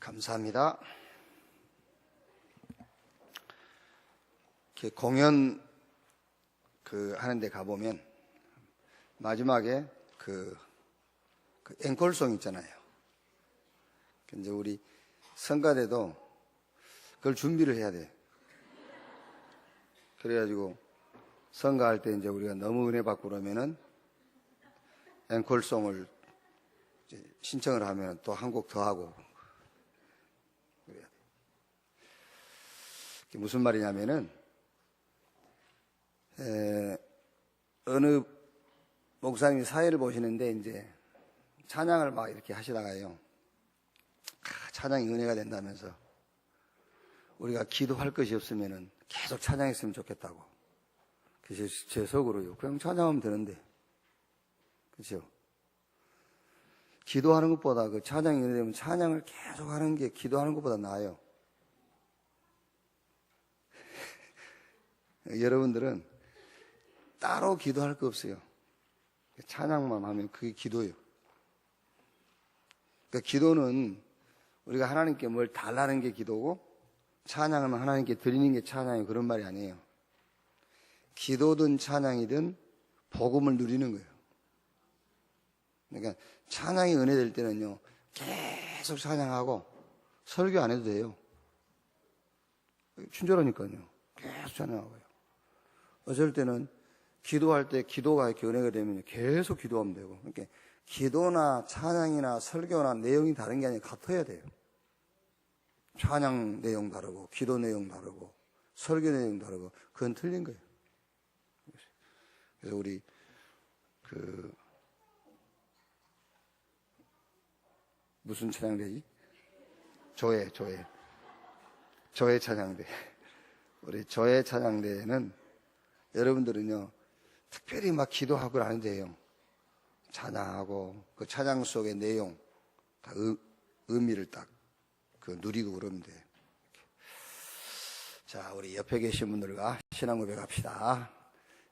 감사합니다. 이렇게 공연 하는데 가보면 마지막에 앵콜송 있잖아요. 이제 우리 성가대도 그걸 준비를 해야 돼. 그래가지고 성가할 때 이제 우리가 너무 은혜 받고 그러면은 앵콜송을 이제 신청을 하면 또 한 곡 더 하고 그래야 돼. 이게 무슨 말이냐면은 어느 목사님이 사회를 보시는데 이제 찬양을 막 이렇게 하시다가요. 찬양이 은혜가 된다면서 우리가 기도할 것이 없으면은 계속 찬양했으면 좋겠다고. 그래서 제 속으로요. 그냥 찬양하면 되는데. 그렇죠? 기도하는 것보다 그 찬양이 은혜되면 찬양을 계속 하는 게 기도하는 것보다 나아요. 여러분들은 따로 기도할 거 없어요. 찬양만 하면 그게 기도예요. 그러니까 기도는 우리가 하나님께 뭘 달라는 게 기도고 찬양은 하나님께 드리는 게 찬양이에요. 그런 말이 아니에요. 기도든 찬양이든 복음을 누리는 거예요. 그러니까 찬양이 은혜될 때는요. 계속 찬양하고 설교 안 해도 돼요. 친절하니까요. 계속 찬양하고요. 어쩔 때는 기도할 때 기도가 이렇게 은혜가 되면 계속 기도하면 되고. 그러니까 기도나 찬양이나 설교나 내용이 다른 게 아니라 같아야 돼요. 찬양 내용 다르고 기도 내용 다르고 설교 내용 다르고 그건 틀린 거예요. 그래서 우리 무슨 찬양대지? 조회 찬양대. 우리 조회 찬양대에는 여러분들은요 특별히 막 기도하고 안 돼요. 찬양하고 그 찬양 속의 내용 다 의미를 딱 누리고 그러면 돼요. 자, 우리 옆에 계신 분들과 신앙 고백합시다.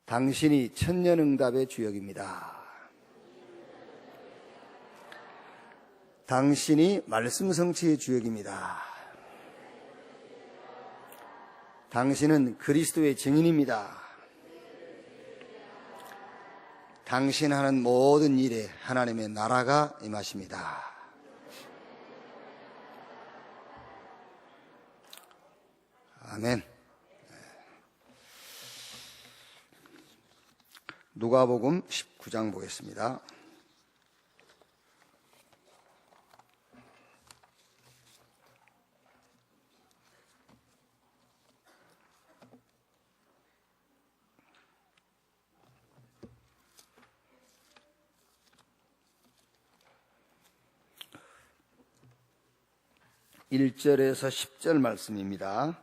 당신이 천년응답의 주역입니다. 당신이 말씀 성취의 주역입니다. 당신은 그리스도의 증인입니다. 당신 하는 모든 일에 하나님의 나라가 임하십니다. 아멘. 누가복음 19장 보겠습니다. (1절에서) (10절) 말씀입니다.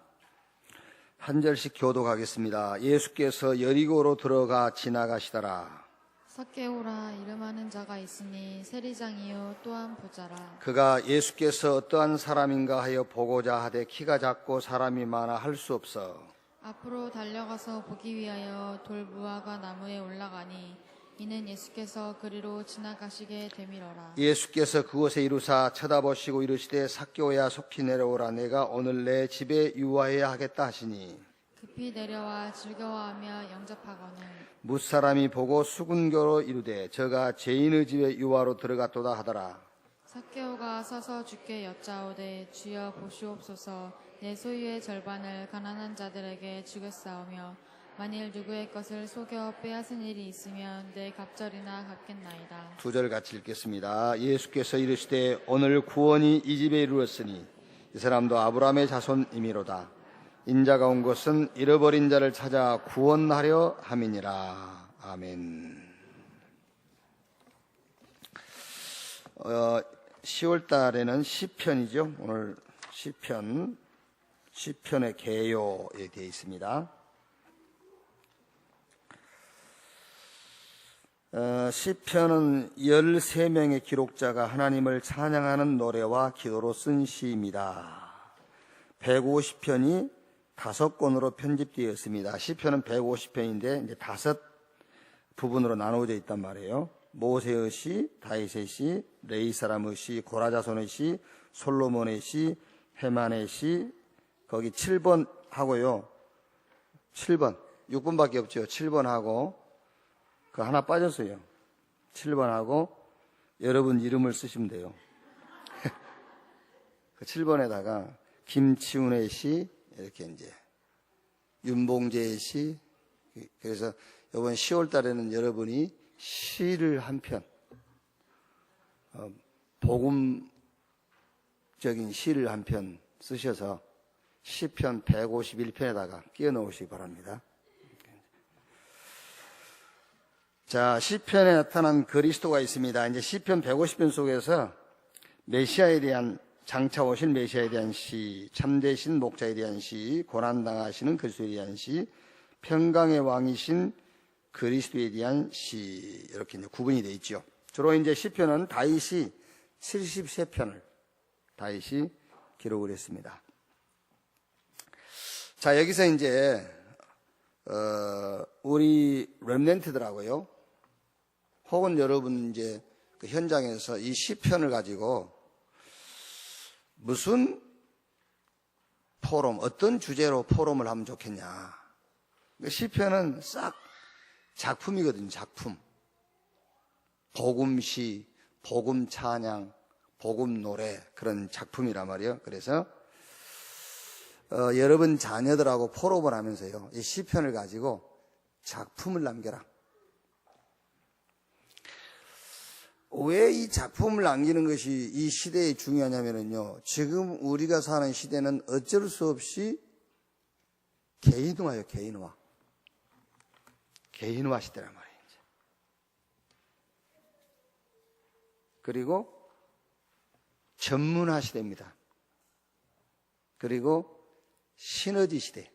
한 절씩 교독하겠습니다. 예수께서 여리고로 들어가 지나가시더라. 삭개오라 이름하는 자가 있으니 세리장이요 또한 부자라. 그가 예수께서 어떠한 사람인가 하여 보고자 하되 키가 작고 사람이 많아 할 수 없어 앞으로 달려가서 보기 위하여 돌무화과 나무에 올라가니 이는 예수께서 그리로 지나가시게 되밀어라. 예수께서 그곳에 이루사 쳐다보시고 이르시되 삭개오야 속히 내려오라. 내가 오늘 내 집에 유하여야 하겠다 하시니 급히 내려와 즐거워하며 영접하거늘 뭇사람이 보고 수군교로 이르되 저가 죄인의 집에 유하로 들어갔도다 하더라. 삭개오가 서서 주께 여짜오되 주여 보시옵소서 내 소유의 절반을 가난한 자들에게 주겠사오며 만일 누구의 것을 속여 빼앗은 일이 있으면 내 갑절이나 갚겠나이다. 2절 같이 읽겠습니다. 예수께서 이르시되 오늘 구원이 이 집에 이르렀으니 이 사람도 아브라함의 자손이미로다. 인자가 온 것은 잃어버린 자를 찾아 구원하려 함이니라. 아멘. 10월 달에는 시편이죠. 오늘 시편의 개요에 되어 있습니다. 시편은 13명의 기록자가 하나님을 찬양하는 노래와 기도로 쓴 시입니다. 150편이 5권으로 편집되어 있습니다. 시편은 150편인데 이제 5 부분으로 나누어져 있단 말이에요. 모세의 시, 다윗의 시, 레위 사람의 시, 고라 자손의 시, 솔로몬의 시, 헤만의 시, 거기 7번 하고요. 7번, 6번밖에 없죠. 7번 하고 그 하나 빠졌어요. 7번 하고 여러분 이름을 쓰시면 돼요. 그 7번에다가 김치훈의 시, 이렇게 이제 윤봉재의 시. 그래서 이번 10월 달에는 여러분이 시를 한 편, 복음적인 시를 한 편 쓰셔서 시편 151편에다가 끼워 넣으시기 바랍니다. 자, 시편에 나타난 그리스도가 있습니다. 이제 시편 150편 속에서 메시아에 대한, 장차 오실 메시아에 대한 시, 참되신 목자에 대한 시, 고난당하시는 그리스도에 대한 시, 평강의 왕이신 그리스도에 대한 시, 이렇게 이제 구분이 되어 있죠. 주로 이제 시편은 다윗이 73편을 다윗이 기록을 했습니다. 자, 여기서 이제 우리 렘넌트들하고요, 혹은 여러분 이제 그 현장에서 이 시편을 가지고 무슨 포럼, 어떤 주제로 포럼을 하면 좋겠냐. 시편은 싹 작품이거든요. 작품. 복음시, 복음 찬양, 복음 노래, 그런 작품이란 말이에요. 그래서 여러분 자녀들하고 포럼을 하면서요, 이 시편을 가지고 작품을 남겨라. 왜 이 작품을 남기는 것이 이 시대에 중요하냐면요, 지금 우리가 사는 시대는 어쩔 수 없이 개인화예요. 개인화. 개인화 시대란 말이에요. 그리고 전문화 시대입니다. 그리고 시너지 시대.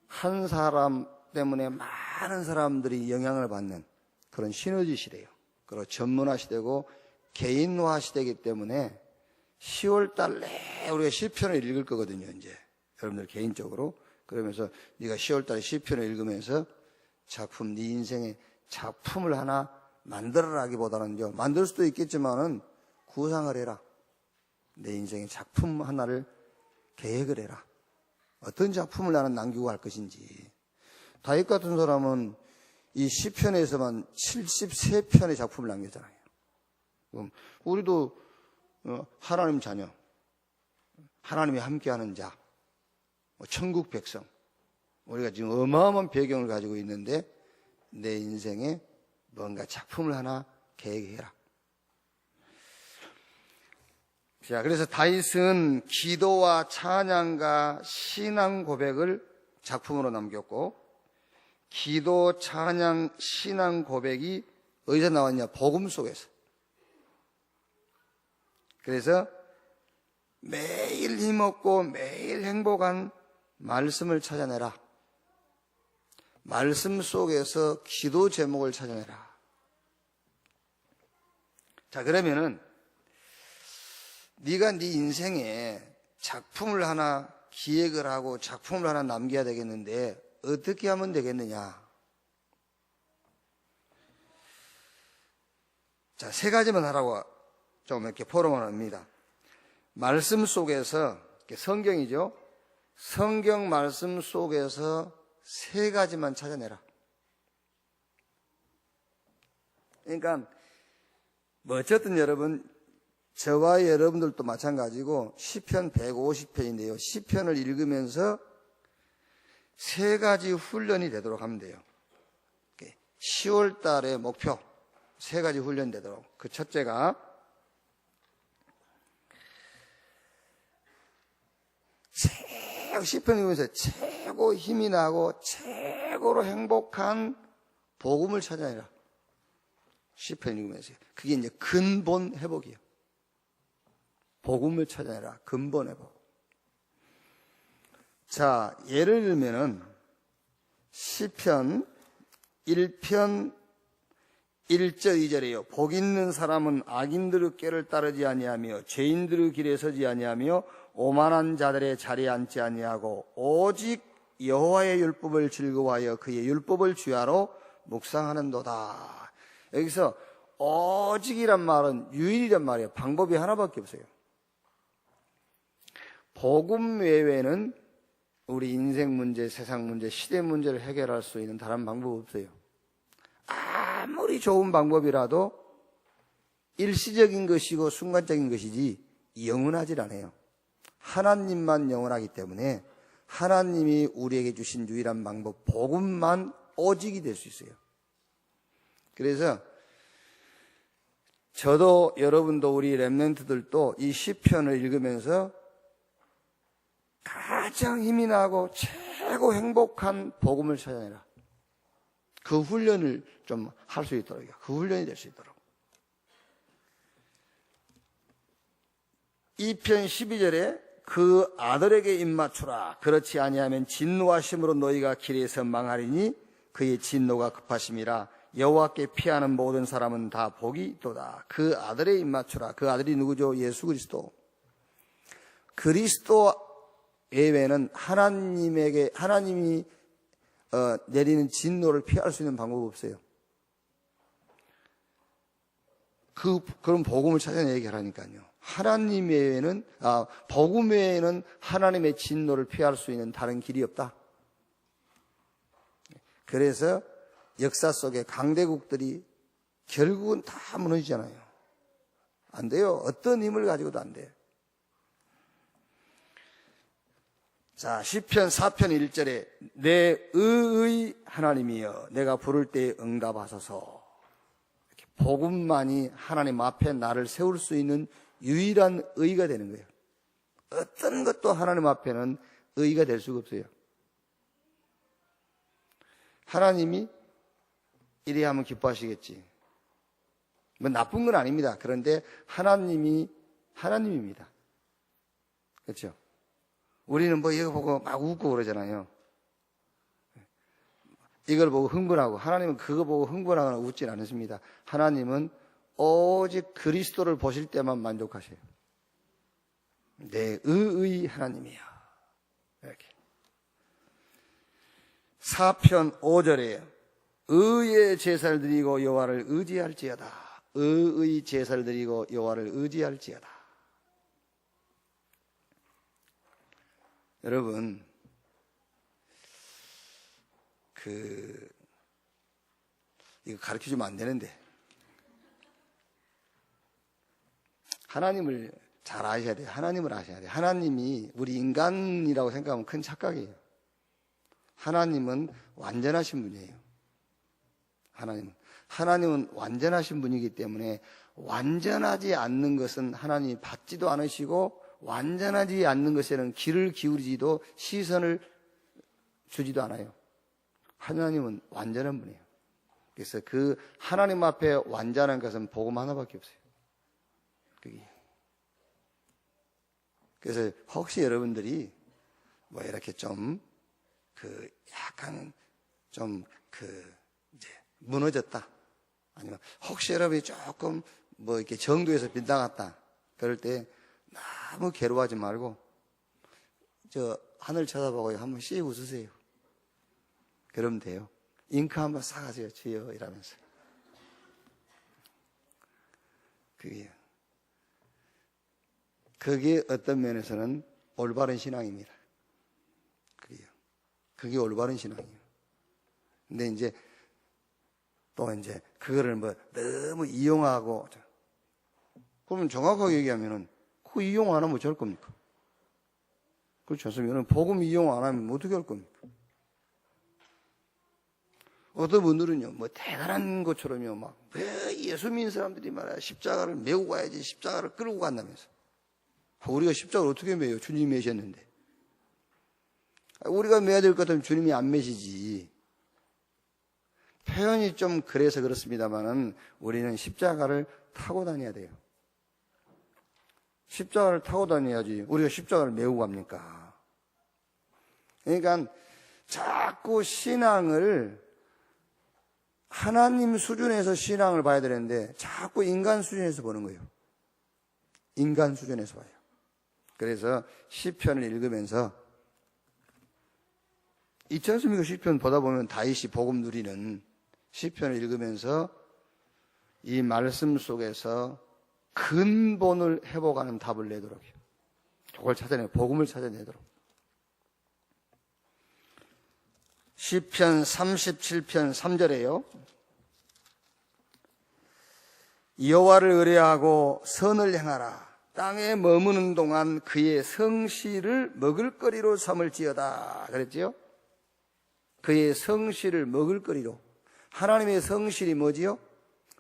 한 사람 때문에 많은 사람들이 영향을 받는 그런 시너지 시대예요. 그리고 전문화 시대고 개인화 시대이기 때문에 10월 달 내에 우리가 시편을 읽을 거거든요. 이제 여러분들 개인적으로. 그러면서 네가 10월 달에 시편을 읽으면서 작품, 네 인생의 작품을 하나 만들어라기보다는요, 만들 수도 있겠지만은 구상을 해라. 내 인생의 작품 하나를 계획을 해라. 어떤 작품을 나는 남기고 갈 것인지. 다윗 같은 사람은 이 시편에서만 73편의 작품을 남겼잖아요. 그럼 우리도 하나님 자녀, 하나님이 함께하는 자, 천국 백성, 우리가 지금 어마어마한 배경을 가지고 있는데 내 인생에 뭔가 작품을 하나 계획해라. 자, 그래서 다윗은 기도와 찬양과 신앙 고백을 작품으로 남겼고, 기도, 찬양, 신앙 고백이 어디서 나왔냐? 복음 속에서. 그래서 매일 힘없고 매일 행복한 말씀을 찾아내라. 말씀 속에서 기도 제목을 찾아내라. 자, 그러면은 네가 네 인생에 작품을 하나 기획을 하고 작품을 하나 남겨야 되겠는데 어떻게 하면 되겠느냐? 자, 세 가지만 하라고 좀 이렇게 포럼을 합니다. 말씀 속에서, 성경이죠? 성경 말씀 속에서 세 가지만 찾아내라. 그러니까 뭐 어쨌든 여러분, 저와 여러분들도 마찬가지고 시편 150편인데요. 시편을 읽으면서 세 가지 훈련이 되도록 하면 돼요. 10월 달의 목표, 세 가지 훈련이 되도록. 그 첫째가 시편 읽으면서 최고 힘이 나고 최고로 행복한 복음을 찾아내라. 시편 읽으면서. 그게 이제 근본 회복이에요. 복음을 찾아내라. 근본 회복. 자, 예를 들면은 시편 1편 1절 2절이에요. 복 있는 사람은 악인들의 꾀를 따르지 아니하며 죄인들의 길에 서지 아니하며 오만한 자들의 자리에 앉지 아니하고 오직 여호와의 율법을 즐거워하여 그의 율법을 주야로 묵상하는도다. 여기서 오직이란 말은 유일이란 말이에요. 방법이 하나밖에 없어요. 복음 외에는 우리 인생 문제, 세상 문제, 시대 문제를 해결할 수 있는 다른 방법 없어요. 아무리 좋은 방법이라도 일시적인 것이고 순간적인 것이지 영원하질 않아요. 하나님만 영원하기 때문에 하나님이 우리에게 주신 유일한 방법, 복음만 오직이 될 수 있어요. 그래서 저도 여러분도 우리 렘넌트들도 이 시편을 읽으면서 가장 힘이 나고 최고 행복한 복음을 찾아내라. 그 훈련을 좀 할 수 있도록, 그 훈련이 될 수 있도록. 2편 12절에 그 아들에게 입맞추라. 그렇지 아니하면 진노하심으로 너희가 길에서 망하리니 그의 진노가 급하심이라. 여호와께 피하는 모든 사람은 다 복이 있도다. 그 아들에 입맞추라. 그 아들이 누구죠? 예수 그리스도. 그리스도 외에는 하나님이 내리는 진노를 피할 수 있는 방법이 없어요. 그런 복음을 찾아내게 하라니까요. 하나님 외에는, 복음 외에는 하나님의 진노를 피할 수 있는 다른 길이 없다. 그래서 역사 속에 강대국들이 결국은 다 무너지잖아요. 안 돼요. 어떤 힘을 가지고도 안 돼요. 자, 시편 4편 1절에 내 의의 하나님이여 내가 부를 때 응답하소서. 이렇게 복음만이 하나님 앞에 나를 세울 수 있는 유일한 의의가 되는 거예요. 어떤 것도 하나님 앞에는 의의가 될 수가 없어요. 하나님이 이래 하면 기뻐하시겠지. 뭐 나쁜 건 아닙니다. 그런데 하나님입니다. 그렇죠? 우리는 뭐 이거 보고 막 웃고 그러잖아요. 이걸 보고 흥분하고, 하나님은 그거 보고 흥분하거나 웃진 않으십니다. 하나님은 오직 그리스도를 보실 때만 만족하셔요. 내 의의 하나님이야. 이렇게. 4편 5절에 의의 제사를 드리고 여호와를 의지할지어다. 의의 제사를 드리고 여호와를 의지할지어다. 여러분, 이거 가르쳐주면 안 되는데, 하나님을 잘 아셔야 돼요. 하나님을 아셔야 돼요. 하나님이 우리 인간이라고 생각하면 큰 착각이에요. 하나님은 완전하신 분이에요. 하나님은 완전하신 분이기 때문에 완전하지 않는 것은 하나님이 받지도 않으시고 완전하지 않는 것에는 귀를 기울이지도 시선을 주지도 않아요. 하나님은 완전한 분이에요. 그래서 그 하나님 앞에 완전한 것은 복음 하나밖에 없어요. 그게. 그래서 혹시 여러분들이 뭐 이렇게 좀 약간 이제 무너졌다. 아니면 혹시 여러분이 조금 뭐 이렇게 정도에서 빗나갔다. 그럴 때 너무 괴로워하지 말고 저 하늘 쳐다보고 한번 씩 웃으세요. 그러면 돼요. 잉크 한번 싹 하세요. 주여 이러면서. 그게 어떤 면에서는 올바른 신앙입니다. 그게 올바른 신앙이에요. 근데 이제 또 이제 그거를 뭐 너무 이용하고, 그러면 정확하게 얘기하면은 그 이용 안 하면 어쩔 겁니까? 그렇지 않습니까? 복음 이용 안 하면 어떻게 할 겁니까? 어떤 분들은요, 뭐 대단한 것처럼요, 막 왜 예수 믿는 사람들이 말이야 십자가를 메고 가야지, 십자가를 끌고 간다면서. 우리가 십자가를 어떻게 메요? 주님이 메셨는데. 우리가 메야 될 것 같으면 주님이 안 메시지. 표현이 좀 그래서 그렇습니다만은 우리는 십자가를 타고 다녀야 돼요. 십자가를 타고 다녀야지 우리가 십자가를 메고 갑니까? 그러니까 자꾸 신앙을 하나님 수준에서 신앙을 봐야 되는데 자꾸 인간 수준에서 보는 거예요. 인간 수준에서 봐요. 그래서 시편을 읽으면서 있지 않습니까? 시편 보다 보면 다윗이 복음 누리는 시편을 읽으면서 이 말씀 속에서 근본을 회복하는 답을 내도록 해요. 그걸 찾아내요. 복음을 찾아내도록. 시편 37편 3절에요. 여호와를 의뢰하고 선을 행하라. 땅에 머무는 동안 그의 성실을 먹을거리로 삼을지어다. 그랬지요? 그의 성실을 먹을거리로. 하나님의 성실이 뭐지요?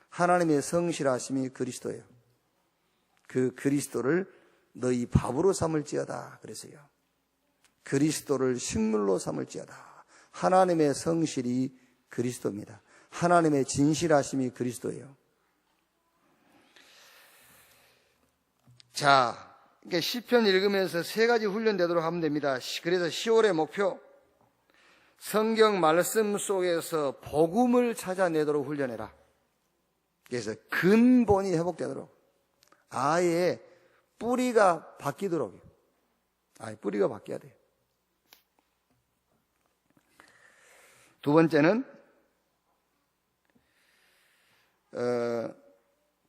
하나님의 성실하심이 그리스도예요. 그 그리스도를 너희 밥으로 삼을지어다. 그랬어요. 그리스도를 식물로 삼을지어다. 하나님의 성실이 그리스도입니다. 하나님의 진실하심이 그리스도예요. 자, 그러니까 시편 읽으면서 세 가지 훈련되도록 하면 됩니다. 그래서 10월의 목표, 성경 말씀 속에서 복음을 찾아내도록 훈련해라. 그래서 근본이 회복되도록, 아예 뿌리가 바뀌도록, 아예 뿌리가 바뀌어야 돼요. 두 번째는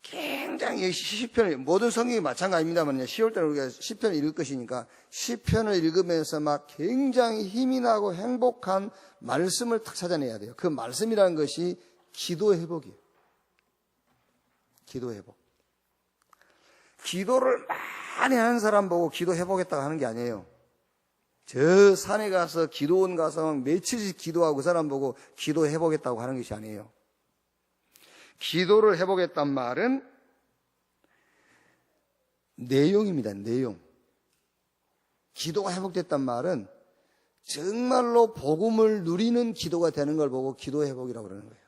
굉장히 시편을, 모든 성경이 마찬가지입니다만 10월달에 우리가 시편을 읽을 것이니까 시편을 읽으면서 막 굉장히 힘이 나고 행복한 말씀을 탁 찾아내야 돼요. 그 말씀이라는 것이 기도 회복이에요. 기도 회복. 기도를 많이 하는 사람 보고 기도 회복했다고 하는 게 아니에요. 저 산에 가서 기도원 가서 며칠씩 기도하고 그 사람 보고 기도 회복했다고 하는 것이 아니에요. 기도를 회복했단 말은 내용입니다. 내용. 기도가 회복됐단 말은 정말로 복음을 누리는 기도가 되는 걸 보고 기도 회복이라고 그러는 거예요.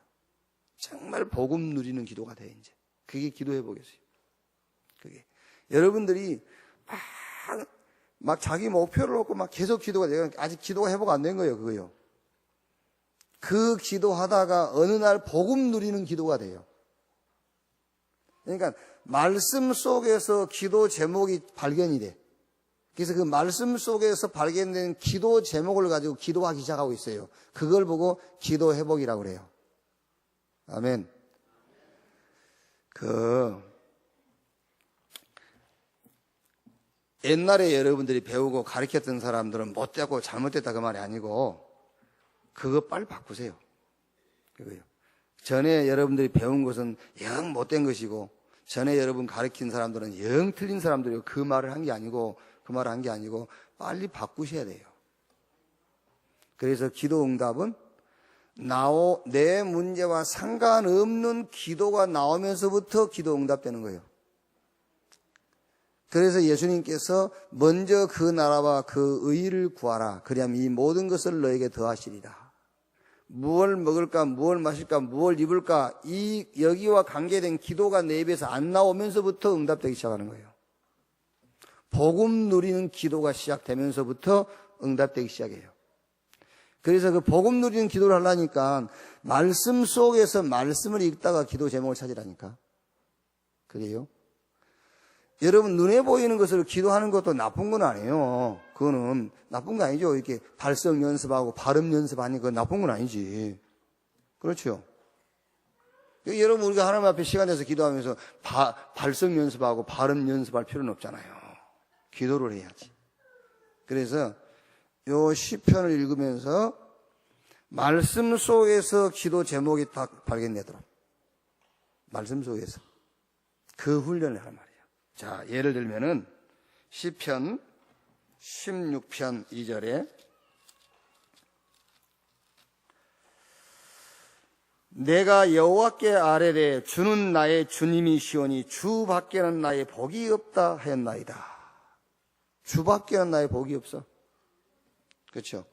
정말 복음 누리는 기도가 돼 이제. 그게 기도 회복이었어요. 그게 여러분들이 막 자기 목표를 놓고 막 계속 기도가 돼요. 아직 기도가 회복 안 된 거예요. 그거요. 그 기도하다가 어느 날 복음 누리는 기도가 돼요. 그러니까 말씀 속에서 기도 제목이 발견이 돼. 그래서 그 말씀 속에서 발견된 기도 제목을 가지고 기도하기 시작하고 있어요. 그걸 보고 기도 회복이라고 그래요. 아멘. 옛날에 여러분들이 배우고 가르쳤던 사람들은 못되고 잘못됐다 그 말이 아니고 그거 빨리 바꾸세요. 그거요. 전에 여러분들이 배운 것은 영 못된 것이고 전에 여러분 가르친 사람들은 영 틀린 사람들이고 그 말을 한 게 아니고 빨리 바꾸셔야 돼요. 그래서 기도 응답은 내 문제와 상관없는 기도가 나오면서부터 기도 응답되는 거예요. 그래서 예수님께서 먼저 그 나라와 그 의를 구하라. 그리하면 이 모든 것을 너에게 더하시리라. 무엇을 먹을까, 무엇을 마실까, 무엇을 입을까, 여기와 관계된 기도가 내 입에서 안 나오면서부터 응답되기 시작하는 거예요. 복음 누리는 기도가 시작되면서부터 응답되기 시작해요. 그래서 그 복음 누리는 기도를 하려니까 말씀 속에서 말씀을 읽다가 기도 제목을 찾으라니까. 그래요? 여러분 눈에 보이는 것을 기도하는 것도 나쁜 건 아니에요. 그거는 나쁜 거 아니죠. 이렇게 발성 연습하고 발음 연습하니 그건 나쁜 건 아니지. 그렇죠? 여러분 우리가 하나님 앞에 시간 내서 기도하면서 발성 연습하고 발음 연습할 필요는 없잖아요. 기도를 해야지. 그래서 요 시편을 읽으면서 말씀 속에서 기도 제목이 딱 발견되도록 말씀 속에서 그 훈련을 하란 말이에요. 자, 예를 들면은 시편 16편 2절에 내가 여호와께 아뢰되 주는 나의 주님이시오니 주 밖에는 나의 복이 없다 하였나이다. 주 밖에는 나의 복이 없어. 그렇죠?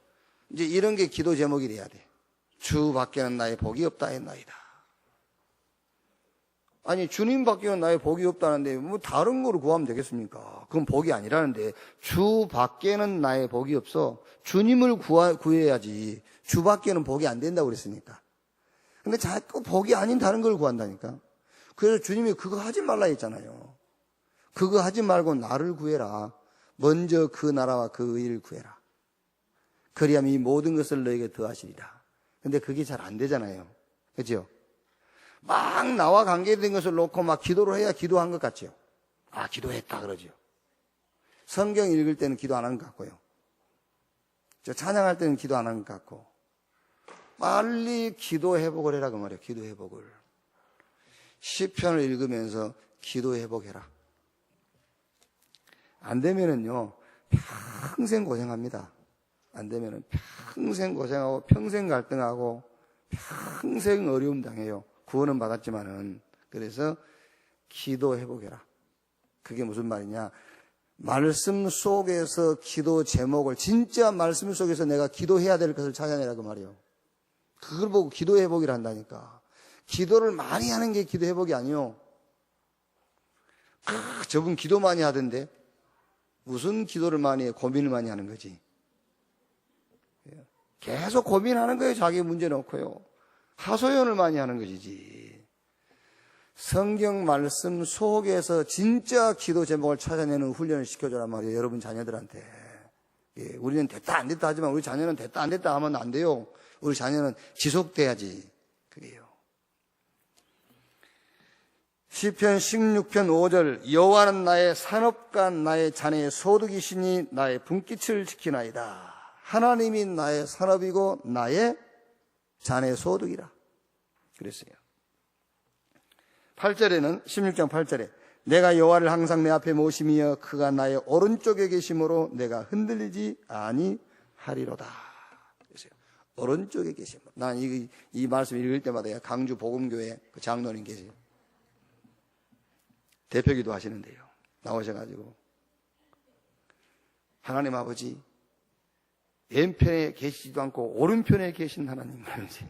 이제 이런 게 기도 제목이 돼야 돼. 주 밖에는 나의 복이 없다 했나이다. 아니 주님 밖에는 나의 복이 없다는데 뭐 다른 거로 구하면 되겠습니까? 그건 복이 아니라는데 주 밖에는 나의 복이 없어. 주님을 구해야지. 주 밖에는 복이 안 된다고 그랬으니까. 근데 자꾸 복이 아닌 다른 걸 구한다니까. 그래서 주님이 그거 하지 말라 했잖아요. 그거 하지 말고 나를 구해라. 먼저 그 나라와 그 의를 구해라. 그리하면 이 모든 것을 너에게 더하시리라. 근데 그게 잘 안 되잖아요. 그죠? 막 나와 관계된 것을 놓고 막 기도를 해야 기도한 것 같죠? 아, 기도했다 그러죠. 성경 읽을 때는 기도 안 하는 것 같고요. 저 찬양할 때는 기도 안 하는 것 같고. 빨리 기도 회복을 해라 그 말이에요. 기도 회복을. 시편을 읽으면서 기도 회복해라. 안 되면은요, 평생 고생합니다. 안 되면은 평생 고생하고 평생 갈등하고 평생 어려움 당해요. 구원은 받았지만은. 그래서 기도 회복해라. 그게 무슨 말이냐? 말씀 속에서 기도 제목을, 진짜 말씀 속에서 내가 기도해야 될 것을 찾아내라 그 말이에요. 그걸 보고 기도 회복이라 한다니까. 기도를 많이 하는 게 기도 회복이 아니요. 저분 기도 많이 하던데 무슨 기도를 많이 해? 고민을 많이 하는 거지. 계속 고민하는 거예요. 자기 문제 놓고요. 하소연을 많이 하는 것이지. 성경 말씀 속에서 진짜 기도 제목을 찾아내는 훈련을 시켜줘란 말이에요. 여러분 자녀들한테. 예, 우리는 됐다 안 됐다 하지만 우리 자녀는 됐다 안 됐다 하면 안 돼요. 우리 자녀는 지속돼야지. 그래요. 시편 16편 5절 여호와는 나의 산업과 나의 자네의 소득이시니 나의 분깃을 지키나이다. 하나님이 나의 산업이고 나의 자네의 소득이라 그랬어요. 8절에는 16장 8절에 내가 여호와를 항상 내 앞에 모시며 그가 나의 오른쪽에 계심으로 내가 흔들리지 아니하리로다. 그랬어요. 오른쪽에 계심으로. 난 이 말씀 읽을 때마다 강주 복음교회 그 장로님 계세요. 대표기도 하시는데요. 나오셔가지고 하나님 아버지 왼편에 계시지도 않고 오른편에 계신 하나님 말이지.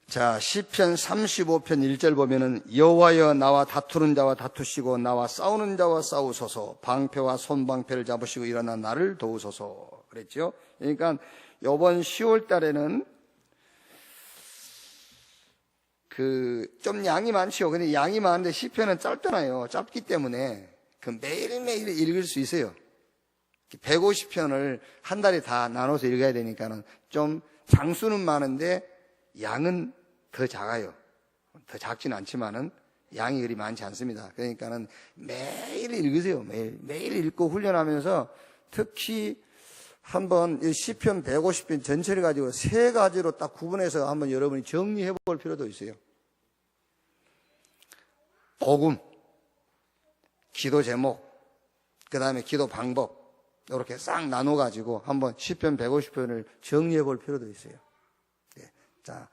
자, 시편 35편 1절 보면은 여호와여 나와 다투는 자와 다투시고 나와 싸우는 자와 싸우소서. 방패와 손방패를 잡으시고 일어나 나를 도우소서. 그랬죠. 그러니까 이번 10월 달에는 좀 양이 많죠. 근데 양이 많은데 시편은 짧잖아요. 짧기 때문에 매일매일 읽을 수 있어요. 150편을 한 달에 다 나눠서 읽어야 되니까는 좀 장수는 많은데 양은 더 작아요. 더 작지는 않지만은 양이 그리 많지 않습니다. 그러니까는 매일 읽으세요. 매일 읽고 훈련하면서 특히 한번 시편 150편 전체를 가지고 세 가지로 딱 구분해서 한번 여러분이 정리해 볼 필요도 있어요. 복음, 기도 제목, 그 다음에 기도 방법 이렇게 싹 나눠가지고 한번 시편 150편을 정리해 볼 필요도 있어요. 네. 자,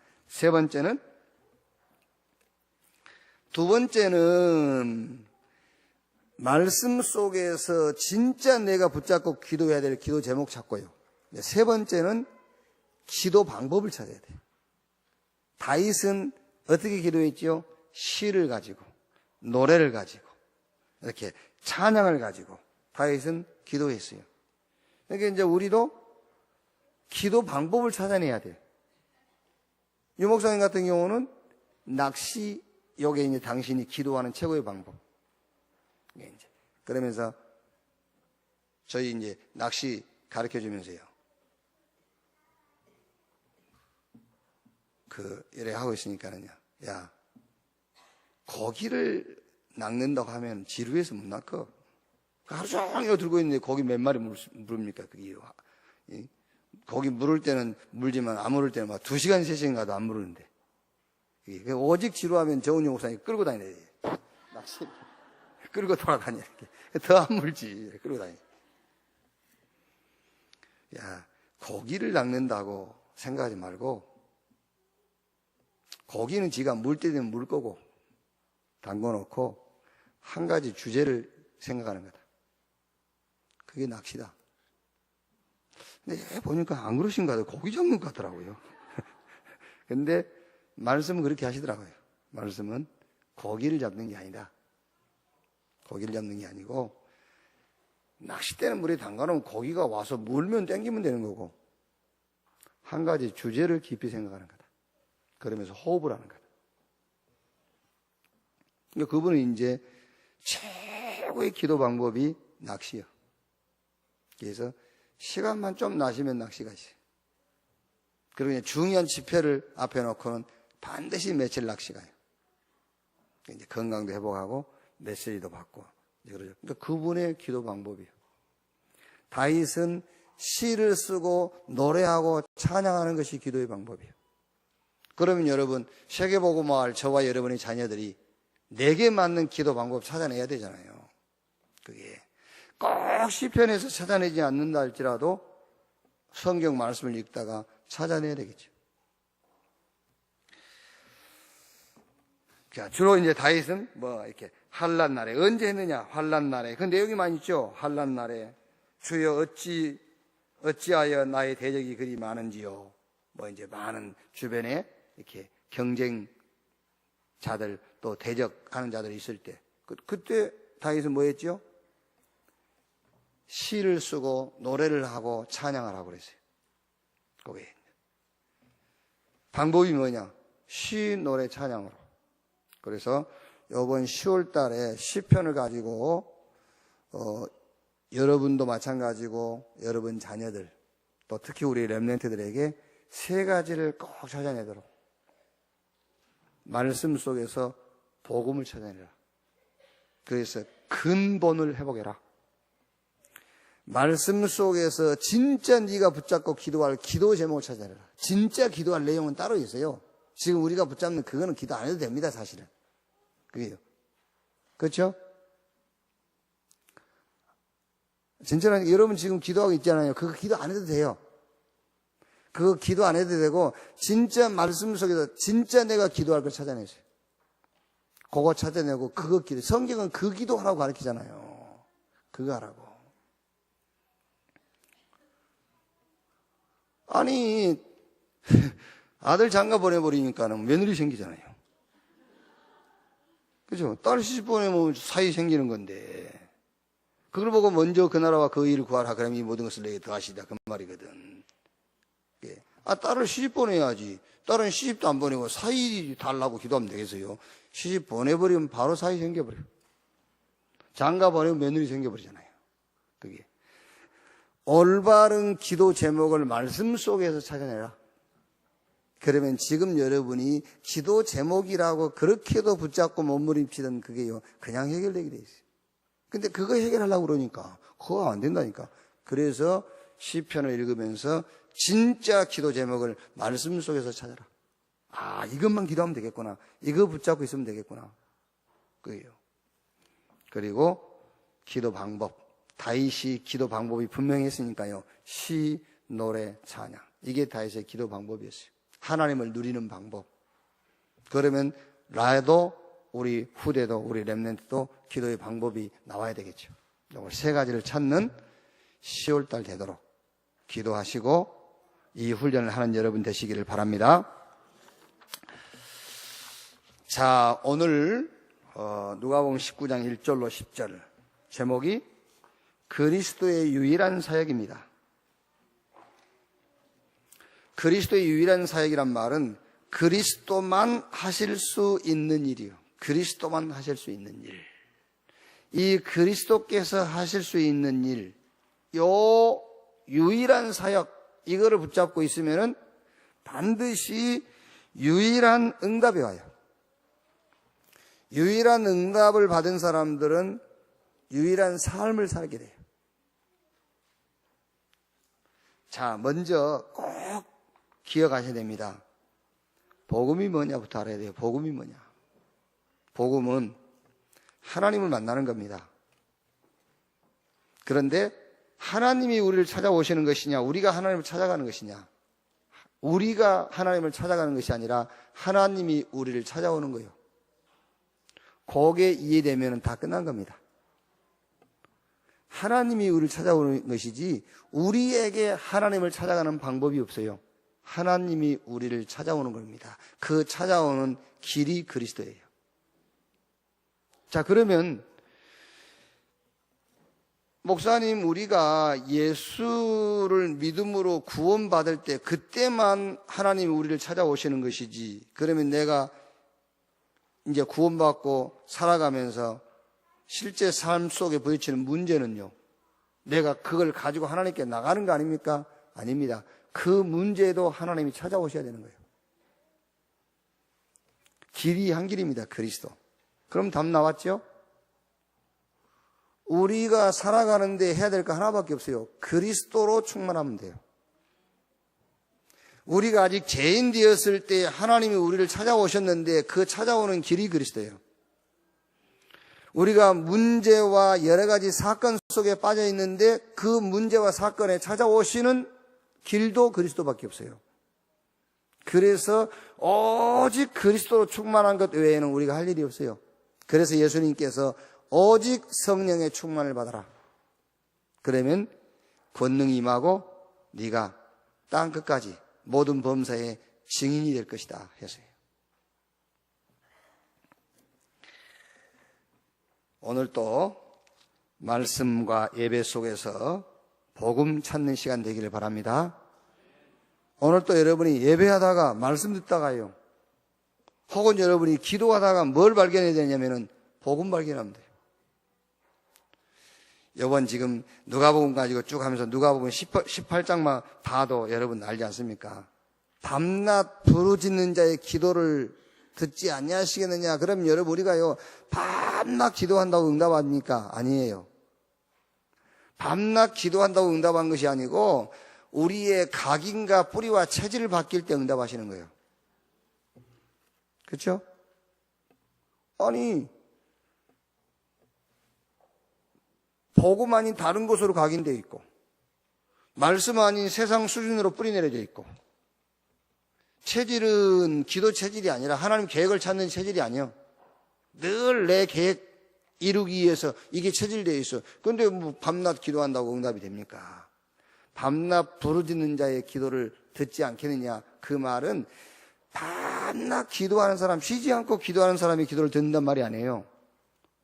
두 번째는 말씀 속에서 진짜 내가 붙잡고 기도해야 될 기도 제목 찾고요. 세 번째는 기도 방법을 찾아야 돼요. 다윗은 어떻게 기도했죠? 시를 가지고, 노래를 가지고, 이렇게 찬양을 가지고 다윗은 기도했어요. 그러니까 이제 우리도 기도 방법을 찾아내야 돼요. 유 목사님 같은 경우는 낚시, 요게 이제 당신이 기도하는 최고의 방법. 이제 그러면서 저희 이제 낚시 가르쳐 주면서요. 이래 하고 있으니까는요. 야, 고기를 낚는다고 하면 지루해서 못 낚어. 하루 종일 들고 있는데 고기 몇 마리 물습니까? 고기 물을 때는 물지만 안 물을 때는 막 2시간, 3시간 가도 안 물는데. 오직 지루하면 정은영 목사님 끌고 다녀야 돼. 낚시. 끌고 돌아다녀. 더 안 물지. 끌고 다녀. 야, 고기를 낚는다고 생각하지 말고, 고기는 지가 물 때 되면 물 거고, 담궈 놓고, 한 가지 주제를 생각하는 거다. 그게 낚시다. 근데 보니까 안 그러신 것 같아요. 고기 잡는 것 같더라고요. 근데 말씀은 그렇게 하시더라고요. 말씀은 고기를 잡는 게 아니다. 고기를 잡는 게 아니고 낚싯대는 물에 담가놓으면 고기가 와서 물면 땡기면 되는 거고 한 가지 주제를 깊이 생각하는 거다. 그러면서 호흡을 하는 거다. 그러니까 그분은 이제 최고의 기도 방법이 낚시요. 그래서 시간만 좀 나시면 낚시 가시. 그리고 그냥 중요한 지표를 앞에 놓고는 반드시 며칠 낚시 가요. 이제 건강도 회복하고 메시지도 받고 이제 그러죠. 그러니까 그분의 기도 방법이에요. 다윗은 시를 쓰고 노래하고 찬양하는 것이 기도의 방법이에요. 그러면 여러분 세계복음화할 저와 여러분의 자녀들이 내게 맞는 기도 방법 찾아내야 되잖아요. 그게 꼭 시편에서 찾아내지 않는다 할지라도 성경 말씀을 읽다가 찾아내야 되겠죠. 자, 주로 이제 다윗은 뭐 이렇게 환난 날에 언제 했느냐? 환난 날에. 그 내용이 많이 있죠. 환난 날에 주여 어찌하여 나의 대적이 그리 많은지요. 뭐 이제 많은 주변에 이렇게 경쟁자들 또 대적하는 자들이 있을 때 그때 다윗은 뭐 했죠? 시를 쓰고 노래를 하고 찬양을 하고 그랬어요. 그게 방법이 뭐냐? 시, 노래, 찬양으로. 그래서 이번 10월 달에 시편을 가지고 여러분도 마찬가지고 여러분 자녀들 또 특히 우리 렘넌트들에게 세 가지를 꼭 찾아내도록 말씀 속에서 복음을 찾아내라. 그래서 근본을 회복해라. 말씀 속에서 진짜 네가 붙잡고 기도할 기도 제목을 찾아내라. 진짜 기도할 내용은 따로 있어요. 지금 우리가 붙잡는 그거는 기도 안 해도 됩니다, 사실은. 그게요. 그렇죠? 진짜로 여러분 지금 기도하고 있잖아요. 그거 기도 안 해도 돼요. 그거 기도 안 해도 되고 진짜 말씀 속에서 진짜 내가 기도할 걸 찾아내세요. 그거 찾아내고 그거 기도. 성경은 그 기도하라고 가르치잖아요. 그거 하라고. 아니 아들 장가 보내버리니까는 며느리 생기잖아요. 그죠? 딸 시집 보내면 사이 생기는 건데 그걸 보고 먼저 그 나라와 그 일을 구하라 그러면 이 모든 것을 내게 더하시다 그 말이거든. 딸을 시집 보내야지. 딸은 시집도 안 보내고 사이 달라고 기도하면 되겠어요. 시집 보내버리면 바로 사이 생겨버려요. 장가 보내면 며느리 생겨버리잖아요. 그게 올바른 기도 제목을 말씀 속에서 찾아내라. 그러면 지금 여러분이 기도 제목이라고 그렇게도 붙잡고 몸부림치던 그게요 그냥 해결되게 돼 있어요. 근데 그거 해결하려고 그러니까 그거 안 된다니까. 그래서 시편을 읽으면서 진짜 기도 제목을 말씀 속에서 찾아라. 아, 이것만 기도하면 되겠구나. 이거 붙잡고 있으면 되겠구나. 그게요. 그리고 기도 방법. 다윗이 기도 방법이 분명히 했으니까요. 시, 노래, 찬양. 이게 다윗의 기도 방법이었어요. 하나님을 누리는 방법. 그러면 나도 우리 후대도 우리 렘넌트도 기도의 방법이 나와야 되겠죠. 이걸 세 가지를 찾는 10월달 되도록 기도하시고 이 훈련을 하는 여러분 되시기를 바랍니다. 자, 오늘 누가복음 19장 1절로 10절 제목이 그리스도의 유일한 사역입니다. 그리스도의 유일한 사역이란 말은 그리스도만 하실 수 있는 일이요. 그리스도만 하실 수 있는 일. 이 그리스도께서 하실 수 있는 일, 요 유일한 사역, 이거를 붙잡고 있으면은 반드시 유일한 응답이 와요. 유일한 응답을 받은 사람들은 유일한 삶을 살게 돼요. 자, 먼저 꼭 기억하셔야 됩니다. 복음이 뭐냐부터 알아야 돼요. 복음이 뭐냐. 복음은 하나님을 만나는 겁니다. 그런데 하나님이 우리를 찾아오시는 것이냐, 우리가 하나님을 찾아가는 것이냐. 우리가 하나님을 찾아가는 것이 아니라 하나님이 우리를 찾아오는 거예요. 그게 이해되면 다 끝난 겁니다. 하나님이 우리를 찾아오는 것이지 우리에게 하나님을 찾아가는 방법이 없어요. 하나님이 우리를 찾아오는 겁니다. 그 찾아오는 길이 그리스도예요. 자, 그러면 목사님, 우리가 예수를 믿음으로 구원받을 때 그때만 하나님이 우리를 찾아오시는 것이지, 그러면 내가 이제 구원받고 살아가면서 실제 삶 속에 부딪히는 문제는요, 내가 그걸 가지고 하나님께 나가는 거 아닙니까? 아닙니다. 그 문제도 하나님이 찾아오셔야 되는 거예요. 길이 한 길입니다. 그리스도. 그럼 답 나왔죠? 우리가 살아가는데 해야 될 거 하나밖에 없어요. 그리스도로 충만하면 돼요. 우리가 아직 죄인 되었을 때 하나님이 우리를 찾아오셨는데 그 찾아오는 길이 그리스도예요. 우리가 문제와 여러 가지 사건 속에 빠져 있는데 그 문제와 사건에 찾아오시는 길도 그리스도밖에 없어요. 그래서 오직 그리스도로 충만한 것 외에는 우리가 할 일이 없어요. 그래서 예수님께서 오직 성령의 충만을 받아라. 그러면 권능이 임하고 네가 땅 끝까지 모든 범사의 증인이 될 것이다 해서요. 오늘 또 말씀과 예배 속에서 복음 찾는 시간 되기를 바랍니다. 오늘 또 여러분이 예배하다가 말씀 듣다가요, 혹은 여러분이 기도하다가 뭘 발견해야 되냐면은 복음 발견하면 돼요. 이번 지금 누가복음 가지고 쭉 하면서 누가복음 18장만 봐도 여러분 알지 않습니까? 밤낮 부르짖는 자의 기도를 듣지 아니하시겠느냐? 그럼 여러분 우리가요 밤낮 기도한다고 응답합니까? 아니에요. 밤낮 기도한다고 응답한 것이 아니고 우리의 각인과 뿌리와 체질을 바뀔 때 응답하시는 거예요. 그렇죠? 아니 복음 아닌 다른 곳으로 각인되어 있고 말씀 아닌 세상 수준으로 뿌리내려져 있고 체질은 기도 체질이 아니라 하나님 계획을 찾는 체질이 아니에요. 늘 내 계획 이루기 위해서 이게 체질되어 있어. 그런데 뭐 밤낮 기도한다고 응답이 됩니까? 밤낮 부르짖는 자의 기도를 듣지 않겠느냐? 그 말은 밤낮 기도하는 사람, 쉬지 않고 기도하는 사람이 기도를 듣는단 말이 아니에요.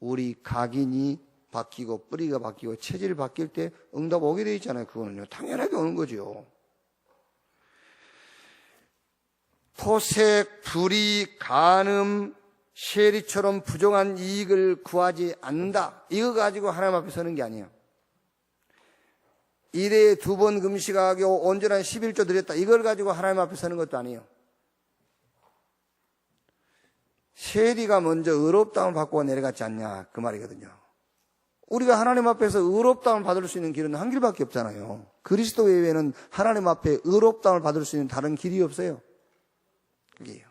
우리 각인이 바뀌고 뿌리가 바뀌고 체질이 바뀔 때 응답 오게 돼 있잖아요. 그거는요 당연하게 오는 거죠. 토색, 불의, 간음, 쉐리처럼 부정한 이익을 구하지 않는다. 이거 가지고 하나님 앞에 서는 게 아니에요. 일에 2번 금식하고 온전한 11조 드렸다. 이걸 가지고 하나님 앞에 서는 것도 아니에요. 쉐리가 먼저 의롭다움을 받고 내려갔지 않냐 그 말이거든요. 우리가 하나님 앞에서 의롭다움을 받을 수 있는 길은 한 길밖에 없잖아요. 그리스도 외에는 하나님 앞에 의롭다움을 받을 수 있는 다른 길이 없어요. 그게요.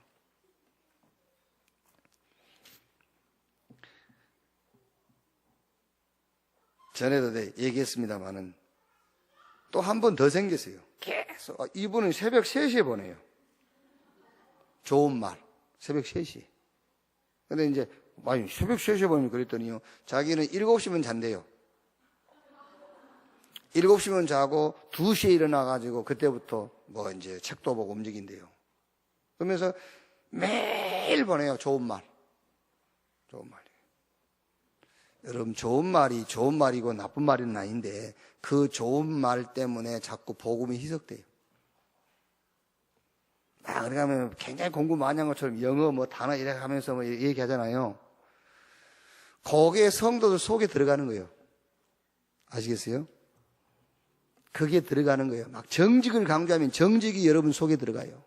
전에도 얘기했습니다마는 또 한 번 더 생겼어요. 계속 이분은 새벽 3시에 보내요. 좋은 말 새벽 3시. 근데 이제 아니 새벽 3시에 보내면 그랬더니요 자기는 7시면 잔대요. 7시면 자고 2시에 일어나가지고 그때부터 뭐 이제 책도 보고 움직인대요. 그러면서 매일 보내요. 좋은 말. 좋은 말이에요. 여러분 좋은 말이 좋은 말이고 나쁜 말은 아닌데 그 좋은 말 때문에 자꾸 복음이 희석돼요. 그러니까 하면 굉장히 공부 많이 한 것처럼 영어 뭐 단어 이렇게 하면서 뭐 얘기하잖아요. 거기에 성도들 속에 들어가는 거예요. 아시겠어요? 그게 들어가는 거예요. 막 정직을 강조하면 정직이 여러분 속에 들어가요.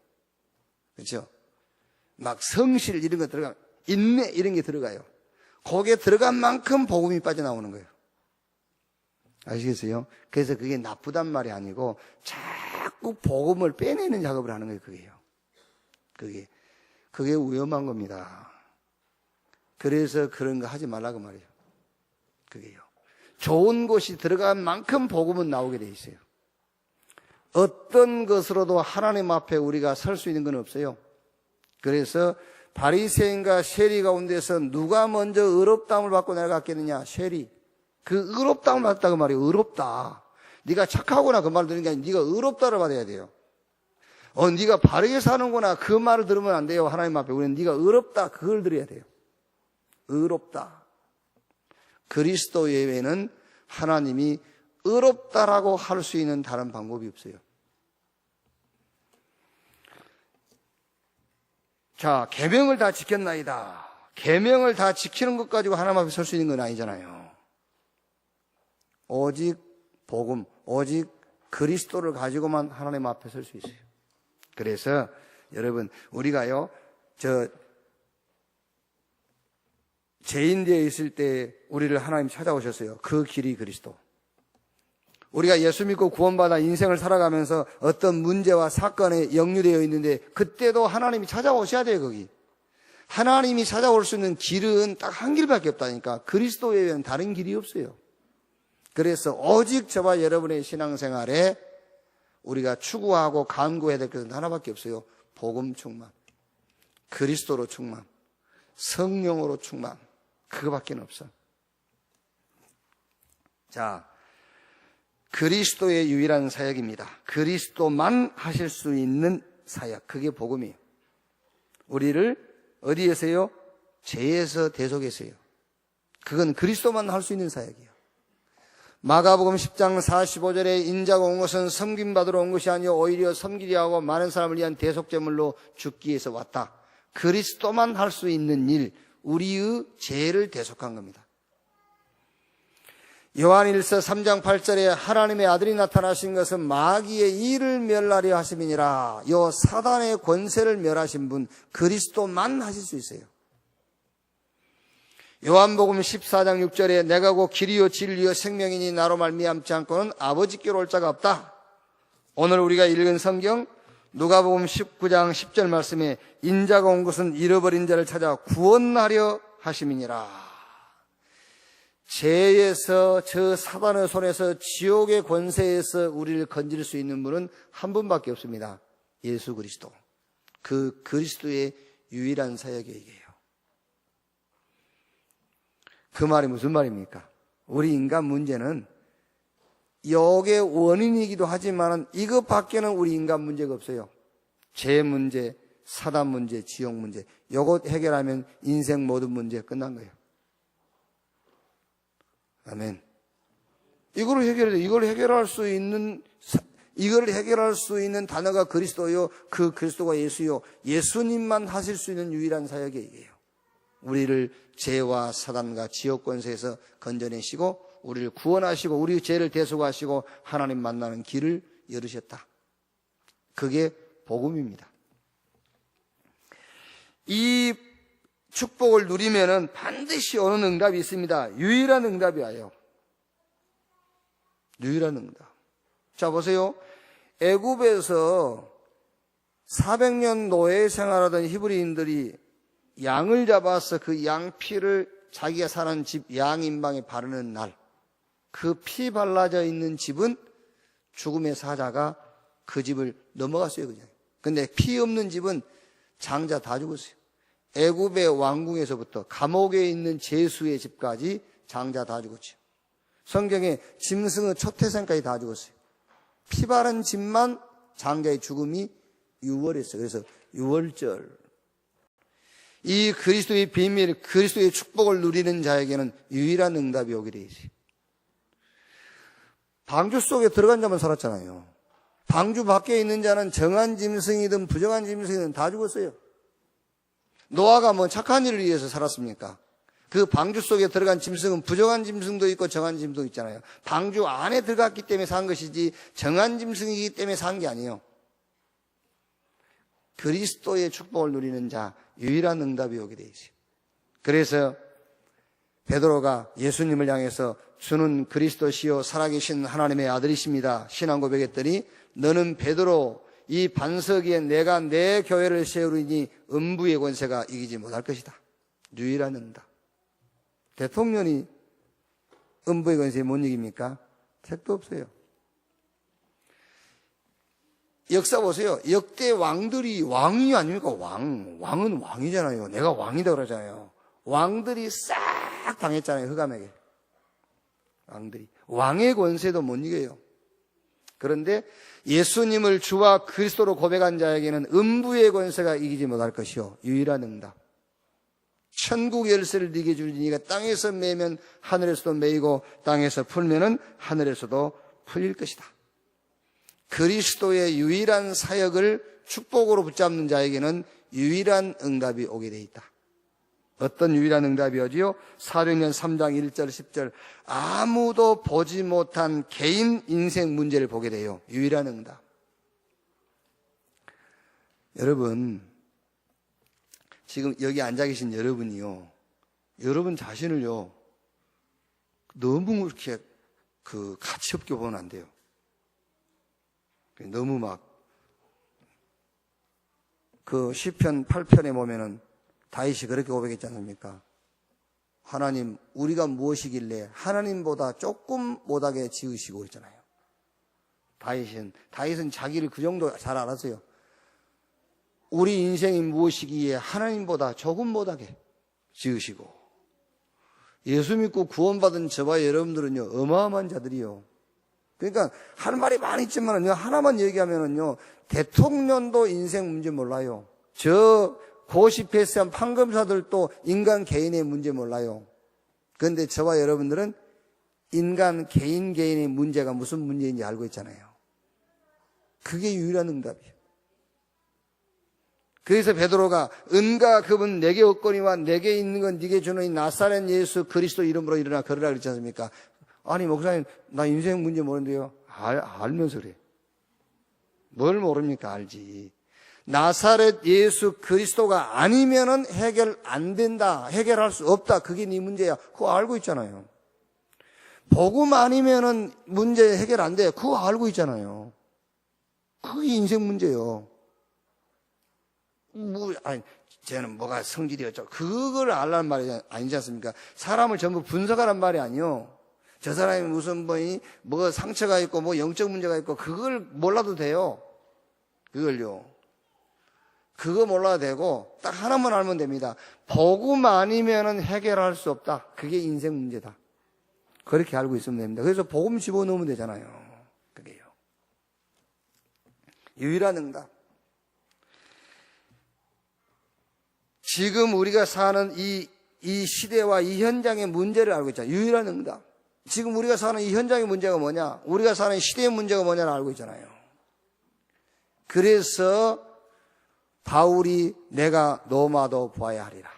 그렇죠? 막 성실 이런 거 들어가면 인내 이런 게 들어가요. 거기에 들어간 만큼 복음이 빠져나오는 거예요. 아시겠어요? 그래서 그게 나쁘단 말이 아니고 자꾸 복음을 빼내는 작업을 하는 거예요. 그게 위험한 겁니다. 그래서 그런 거 하지 말라고 말이에요. 그게요. 좋은 곳이 들어간 만큼 복음은 나오게 돼 있어요. 어떤 것으로도 하나님 앞에 우리가 설 수 있는 건 없어요. 그래서 바리새인과 쉐리 가운데서 누가 먼저 의롭다움을 받고 내려갔겠느냐? 쉐리. 그 의롭다움을 받았다고 말이에요. 의롭다. 네가 착하구나 그 말을 듣는 게 아니라 네가 의롭다를 받아야 돼요. 네가 바르게 사는구나 그 말을 들으면 안 돼요. 하나님 앞에 우리는 네가 의롭다 그걸 들어야 돼요. 의롭다. 그리스도 외에는 하나님이 의롭다라고 할 수 있는 다른 방법이 없어요. 자, 계명을 다 지켰나이다. 계명을 다 지키는 것 가지고 하나님 앞에 설 수 있는 건 아니잖아요. 오직 복음, 오직 그리스도를 가지고만 하나님 앞에 설 수 있어요. 그래서 여러분, 우리가요, 죄인 되어 있을 때 우리를 하나님 찾아오셨어요. 그 길이 그리스도. 우리가 예수 믿고 구원받아 인생을 살아가면서 어떤 문제와 사건에 역류되어 있는데 그때도 하나님이 찾아오셔야 돼요. 거기 하나님이 찾아올 수 있는 길은 딱 한 길밖에 없다니까. 그리스도 외에는 다른 길이 없어요. 그래서 오직 저와 여러분의 신앙생활에 우리가 추구하고 간구해야 될 것은 하나밖에 없어요. 복음 충만, 그리스도로 충만, 성령으로 충만, 그거밖에 없어. 자, 그리스도의 유일한 사역입니다. 그리스도만 하실 수 있는 사역, 그게 복음이에요. 우리를 어디에서요? 죄에서 대속해서요. 그건 그리스도만 할 수 있는 사역이에요. 마가복음 10장 45절에 인자가 온 것은 섬김받으러 온 것이 아니요 오히려 섬기려 하고 많은 사람을 위한 대속제물로 죽기 위해서 왔다. 그리스도만 할 수 있는 일, 우리의 죄를 대속한 겁니다. 요한일서 3장 8절에 하나님의 아들이 나타나신 것은 마귀의 일을 멸하려 하심이니라. 요 사단의 권세를 멸하신 분 그리스도만 하실 수 있어요. 요한복음 14장 6절에 내가 곧 길이요 진리요 생명이니 나로 말미암지 않고는 아버지께로 올 자가 없다. 오늘 우리가 읽은 성경 누가복음 19장 10절 말씀에 인자가 온 것은 잃어버린 자를 찾아 구원하려 하심이니라. 죄에서 저 사단의 손에서 지옥의 권세에서 우리를 건질 수 있는 분은 한 분밖에 없습니다. 예수 그리스도. 그 그리스도의 유일한 사역이에요. 그 말이 무슨 말입니까? 우리 인간 문제는 역의 원인이기도 하지만 이것밖에는 우리 인간 문제가 없어요. 죄 문제, 사단 문제, 지옥 문제. 이것 해결하면 인생 모든 문제 끝난 거예요. 아멘. 이걸 해결할 수 있는 단어가 그리스도요. 그 그리스도가 예수요. 예수님만 하실 수 있는 유일한 사역이 이게요. 우리를 죄와 사단과 지옥 권세에서 건져내시고 우리를 구원하시고 우리 죄를 대속하시고 하나님 만나는 길을 열으셨다. 그게 복음입니다. 이 축복을 누리면은 반드시 오는 응답이 있습니다. 유일한 응답이 와요. 유일한 응답. 자, 보세요. 애굽에서 400년 노예 생활하던 히브리인들이 양을 잡아서 그 양 피를 자기가 사는 집 양 인방에 바르는 날, 그 피 발라져 있는 집은 죽음의 사자가 그 집을 넘어갔어요, 그냥. 근데 피 없는 집은 장자 다 죽었어요. 애굽의 왕궁에서부터 감옥에 있는 제수의 집까지 장자 다 죽었죠. 성경에 짐승의 첫 태생까지 다 죽었어요. 피 바른 집만 장자의 죽음이 유월했어요. 그래서 유월절. 이 그리스도의 비밀, 그리스도의 축복을 누리는 자에게는 유일한 응답이 오게 돼 있어요. 방주 속에 들어간 자만 살았잖아요. 방주 밖에 있는 자는 정한 짐승이든 부정한 짐승이든 다 죽었어요. 노아가 뭐 착한 일을 위해서 살았습니까? 그 방주 속에 들어간 짐승은 부정한 짐승도 있고 정한 짐승도 있잖아요. 방주 안에 들어갔기 때문에 산 것이지 정한 짐승이기 때문에 산 게 아니에요. 그리스도의 축복을 누리는 자, 유일한 응답이 오게 돼 있어요. 그래서 베드로가 예수님을 향해서 주는 그리스도시요 살아계신 하나님의 아들이십니다. 신앙 고백했더니 너는 베드로, 이 반석 위에 내가 내 교회를 세우리니 음부의 권세가 이기지 못할 것이다. 유일한 응답. 대통령이 음부의 권세에 못 이깁니까? 택도 없어요. 역사 보세요. 역대 왕들이 왕이 아닙니까? 왕은 왕이잖아요. 내가 왕이다 그러잖아요. 왕들이 싹 당했잖아요. 흑암에게. 왕들이. 왕의 권세도 못 이겨요. 그런데 예수님을 주와 그리스도로 고백한 자에게는 음부의 권세가 이기지 못할 것이요. 유일한 응답. 천국 열쇠를 네게 주니 네가 땅에서 매면 하늘에서도 매이고 땅에서 풀면은 하늘에서도 풀릴 것이다. 그리스도의 유일한 사역을 축복으로 붙잡는 자에게는 유일한 응답이 오게 돼 있다. 어떤 유일한 응답이었지요? 사도행전 3장 1절 10절 아무도 보지 못한 개인 인생 문제를 보게 돼요. 유일한 응답. 여러분, 지금 여기 앉아 계신 여러분이요, 여러분 자신을요 너무 그렇게 가치 없게 보면 안 돼요. 너무 시편 8편에 보면은 다윗이 그렇게 고백했지 않습니까? 하나님, 우리가 무엇이길래 하나님보다 조금 못하게 지으시고 그랬잖아요. 다윗은 자기를 그 정도 잘 알았어요. 우리 인생이 무엇이기에 하나님보다 조금 못하게 지으시고, 예수 믿고 구원받은 저와 여러분들은요 어마어마한 자들이요. 그러니까 할 말이 많이 있지만 하나만 얘기하면은요, 대통령도 인생 문제 몰라요. 저 고시 패스한 판검사들도 인간 개인의 문제 몰라요. 그런데 저와 여러분들은 인간 개인의 문제가 무슨 문제인지 알고 있잖아요. 그게 유일한 응답이에요. 그래서 베드로가 은과 금은 내게 없거니와 내게 있는 건 네게 주는 이 나사렛 예수 그리스도 이름으로 일어나 걸으라 그랬지 않습니까? 아니 목사님, 나 인생 문제 모르는데요. 알면서 그래. 뭘 모릅니까? 알지. 나사렛 예수 그리스도가 아니면은 해결 안 된다, 해결할 수 없다, 그게 네 문제야. 그거 알고 있잖아요. 복음 아니면은 문제 해결 안 돼, 그거 알고 있잖아요. 그게 인생 문제예요. 쟤는 뭐가 성질이 어쩌고 그걸 알라는 말이 아니지 않습니까? 사람을 전부 분석하란 말이 아니요. 저 사람이 무슨 뭐가 상처가 있고 뭐 영적 문제가 있고 그걸 몰라도 돼요. 그거 몰라도 되고 딱 하나만 알면 됩니다. 복음 아니면은 해결할 수 없다. 그게 인생 문제다. 그렇게 알고 있으면 됩니다. 그래서 복음 집어넣으면 되잖아요. 그게요. 유일한 응답. 지금 우리가 사는 이 시대와 이 현장의 문제를 알고 있잖아요. 유일한 응답. 지금 우리가 사는 이 현장의 문제가 뭐냐? 우리가 사는 시대의 문제가 뭐냐를 알고 있잖아요. 그래서 바울이 내가 로마도 보아야 하리라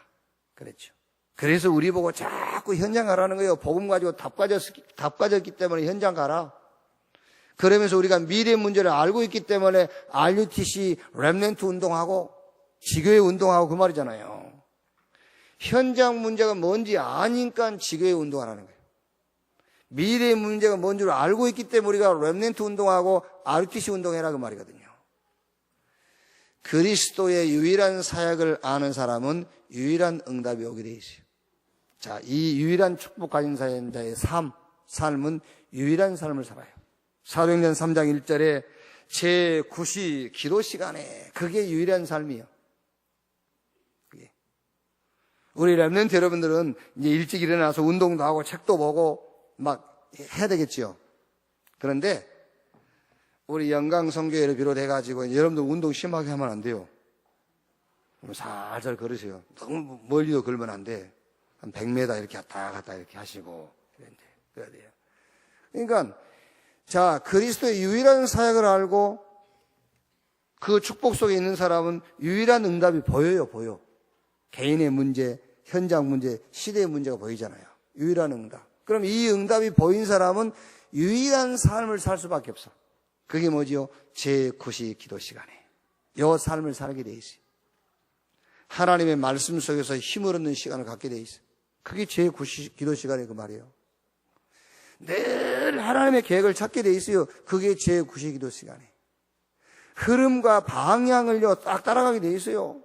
그랬죠. 그래서 우리 보고 자꾸 현장 가라는 거예요. 복음 가지고 답가졌기 때문에 현장 가라. 그러면서 우리가 미래의 문제를 알고 있기 때문에 RUTC 렘넌트 운동하고 지교회 운동하고 그 말이잖아요. 현장 문제가 뭔지 아니까 지교회 운동하라는 거예요. 미래의 문제가 뭔 줄 알고 있기 때문에 우리가 렘넌트 운동하고 RUTC 운동해라 그 말이거든요. 그리스도의 유일한 사역을 아는 사람은 유일한 응답이 오게 돼 있어요. 자, 이 유일한 축복 가진 사역자의 삶은 유일한 삶을 살아요. 사도행전 3장 1절에 제9시 기도 시간에 그게 유일한 삶이에요. 우리 렘넌트 여러분들은 이제 일찍 일어나서 운동도 하고 책도 보고 막 해야 되겠지요. 그런데 우리 영광성교회를 비롯해가지고 여러분들 운동 심하게 하면 안 돼요. 살살 걸으세요. 너무 멀리도 걸으면 안 돼. 한 100m 이렇게 왔다 갔다 이렇게 하시고 그래야 돼요. 그러니까 자, 그리스도의 유일한 사역을 알고 그 축복 속에 있는 사람은 유일한 응답이 보여. 개인의 문제, 현장 문제, 시대의 문제가 보이잖아요. 유일한 응답. 그럼 이 응답이 보인 사람은 유일한 삶을 살 수밖에 없어. 그게 뭐지요? 제9시 기도 시간에 이 삶을 살게 돼 있어요. 하나님의 말씀 속에서 힘을 얻는 시간을 갖게 돼 있어요. 그게 제9시 기도 시간에 그 말이에요. 늘 하나님의 계획을 찾게 돼 있어요. 그게 제9시 기도 시간에 흐름과 방향을요 딱 따라가게 돼 있어요.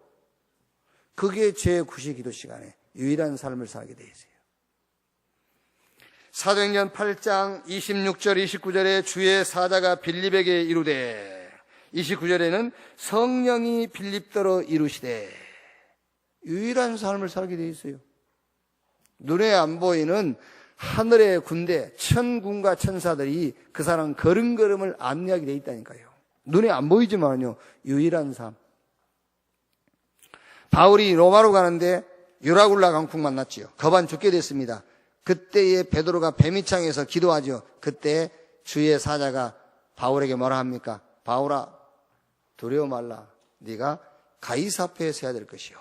그게 제9시 기도 시간에 유일한 삶을 살게 돼 있어요. 사도행전 8장 26절 29절에 주의 사자가 빌립에게 이르되 29절에는 성령이 빌립더러 이루시되 유일한 삶을 살게 돼 있어요. 눈에 안 보이는 하늘의 군대 천군과 천사들이 그 사람 걸음걸음을 안내하게 돼 있다니까요. 눈에 안 보이지만요 유일한 삶. 바울이 로마로 가는데 유라굴라 강풍 만났지요. 거반 죽게 됐습니다. 그때에 베드로가 배미창에서 기도하죠. 그때 주의 사자가 바울에게 뭐라 합니까? 바울아 두려워 말라. 네가 가이사 앞에 서야 될 것이요.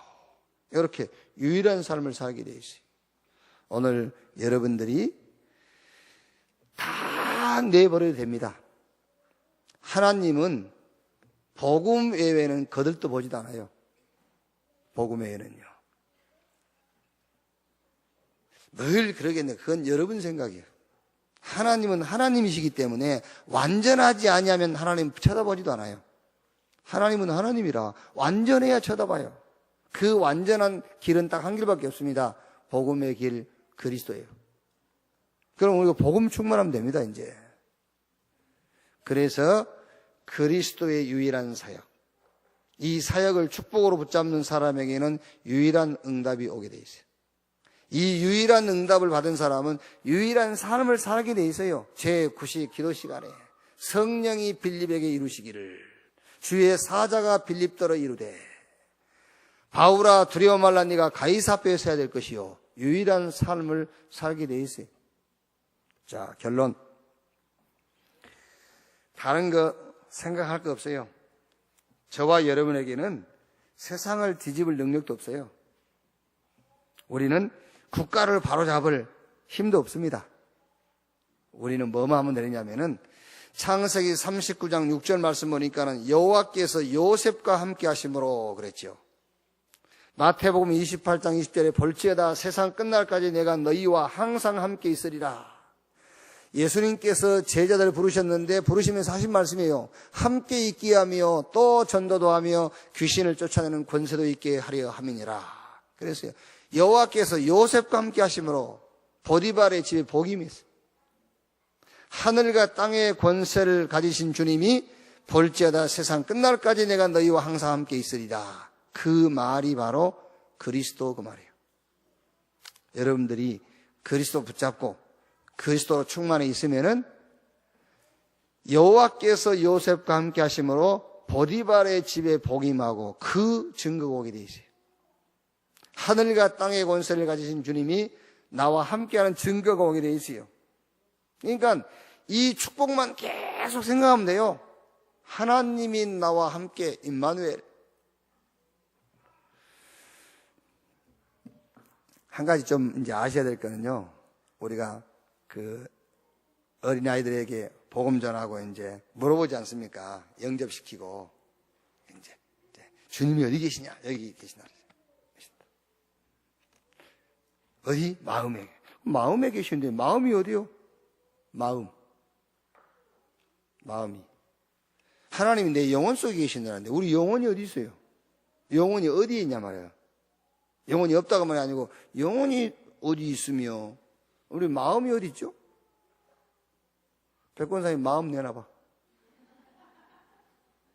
이렇게 유일한 삶을 살게 돼 있어요. 오늘 여러분들이 다 내버려도 됩니다. 하나님은 복음 외에는 거들떠 보지도 않아요. 복음 외에는요. 늘 그러겠네. 그건 여러분 생각이에요. 하나님은 하나님이시기 때문에 완전하지 아니하면 하나님 쳐다보지도 않아요. 하나님은 하나님이라 완전해야 쳐다봐요. 그 완전한 길은 딱 한 길밖에 없습니다. 복음의 길, 그리스도예요. 그럼 우리가 복음 충만하면 됩니다, 이제. 그래서 그리스도의 유일한 사역, 이 사역을 축복으로 붙잡는 사람에게는 유일한 응답이 오게 돼 있어요. 이 유일한 응답을 받은 사람은 유일한 삶을 살게 돼 있어요. 제9시 기도 시간에 성령이 빌립에게 이루시기를 주의 사자가 빌립더러 이루되 바울아 두려워 말라 네가 가이사 앞에 서야 될 것이요. 유일한 삶을 살게 돼 있어요. 자, 결론. 다른 거 생각할 거 없어요. 저와 여러분에게는 세상을 뒤집을 능력도 없어요. 우리는 국가를 바로잡을 힘도 없습니다. 우리는 뭐만 하면 되느냐면은 창세기 39장 6절 말씀 보니까는 여호와께서 요셉과 함께 하심으로 그랬죠. 마태복음 28장 20절에 볼지어다 세상 끝날까지 내가 너희와 항상 함께 있으리라. 예수님께서 제자들을 부르셨는데 부르시면서 하신 말씀이에요. 함께 있게 하며 또 전도도 하며 귀신을 쫓아내는 권세도 있게 하려 함이니라. 그랬어요. 여호와께서 요셉과 함께 하심으로 보디발의 집에 복이 있어요. 하늘과 땅의 권세를 가지신 주님이 볼지어다 세상 끝날까지 내가 너희와 항상 함께 있으리라. 그 말이 바로 그리스도 그 말이에요. 여러분들이 그리스도 붙잡고 그리스도로 충만해 있으면은 여호와께서 요셉과 함께 하심으로 보디발의 집에 복이 임하고 그 증거가 오게 돼 있어요. 하늘과 땅의 권세를 가지신 주님이 나와 함께하는 증거가 오게 돼 있어요. 그러니까 이 축복만 계속 생각하면 돼요. 하나님이 나와 함께 임마누엘. 한 가지 좀 이제 아셔야 될 거는요. 우리가 그 어린아이들에게 복음 전하고 이제 물어보지 않습니까? 영접시키고 이제 주님이 어디 계시냐? 여기 계시나? 어디? 마음에 계시는데 마음이 어디요? 마음이 하나님이 내 영혼 속에 계신다는데 우리 영혼이 어디 있어요? 영혼이 어디에 있냐 말이에요. 영혼이 없다고 말이 아니고 영혼이 어디 있으며 우리 마음이 어디 있죠? 백권사님 마음 내놔봐.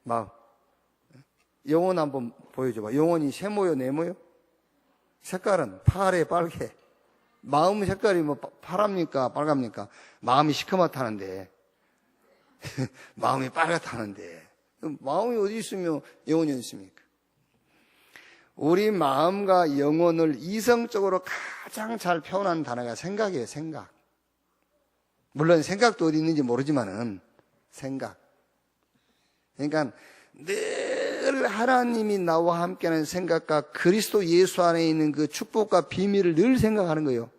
마음. 영혼 한번 보여줘봐. 영혼이 세모요 네모요? 색깔은 파래 빨개. 마음 색깔이 뭐 파랍니까 빨갑니까? 마음이 시커멓다는데 마음이 빨갛다는데 마음이 어디 있으며 영혼이 어디 있습니까? 우리 마음과 영혼을 이성적으로 가장 잘 표현한 단어가 생각이에요. 생각. 물론 생각도 어디 있는지 모르지만은 생각. 그러니까 늘 하나님이 나와 함께하는 생각과 그리스도 예수 안에 있는 그 축복과 비밀을 늘 생각하는 거예요.